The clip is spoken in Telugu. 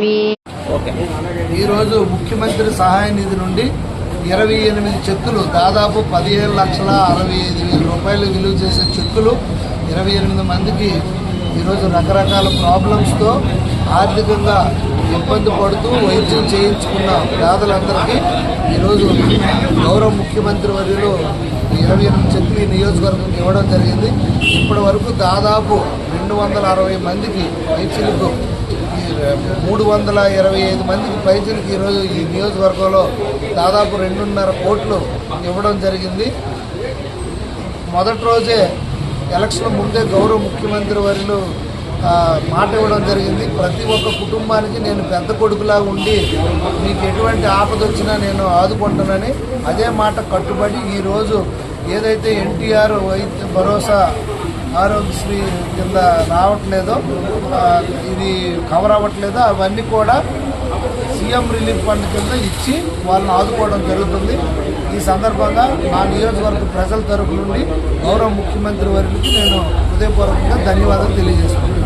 మీ ఈరోజు ముఖ్యమంత్రి సహాయ నిధి నుండి 28 చెక్కులు దాదాపు 17,65,000 రూపాయలు విలువ చేసే చెక్కులు 28 మందికి ఈరోజు రకరకాల ప్రాబ్లమ్స్తో ఆర్థికంగా ఇబ్బంది పడుతూ వైద్యం చేయించుకున్న పేదలందరికీ ఈరోజు గౌరవ ముఖ్యమంత్రి వర్యులు 28 చెక్కులు ఈ నియోజకవర్గంకి ఇవ్వడం జరిగింది. ఇప్పటి వరకు దాదాపు 260 మందికి వైద్యులకు 325 మందికి పైసలకి ఈరోజు ఈ నియోజకవర్గంలో దాదాపు 2.5 కోట్లు ఇవ్వడం జరిగింది. మొదటి రోజే ఎలక్షన్ ముందే గౌరవ ముఖ్యమంత్రి వర్యులు మాట ఇవ్వడం జరిగింది. ప్రతి ఒక్క కుటుంబానికి నేను పెద్ద కొడుకులా ఉండి మీకు ఎటువంటి ఆపద వచ్చినా నేను ఆదుకుంటానని అదే మాట కట్టుబడి ఈరోజు ఏదైతే ఎన్టీఆర్ వైద్య భరోసా ఆరోగ్యశ్రీ కింద రావట్లేదో ఇది కవర్ అవ్వట్లేదో అవన్నీ కూడా సీఎం రిలీఫ్ ఫండ్ కింద ఇచ్చి వాళ్ళని ఆదుకోవడం జరుగుతుంది. ఈ సందర్భంగా నా నియోజకవర్గ ప్రజల తరపు నుండి గౌరవ ముఖ్యమంత్రి వర్యులకి నేను హృదయపూర్వకంగా ధన్యవాదాలు తెలియజేస్తున్నాను.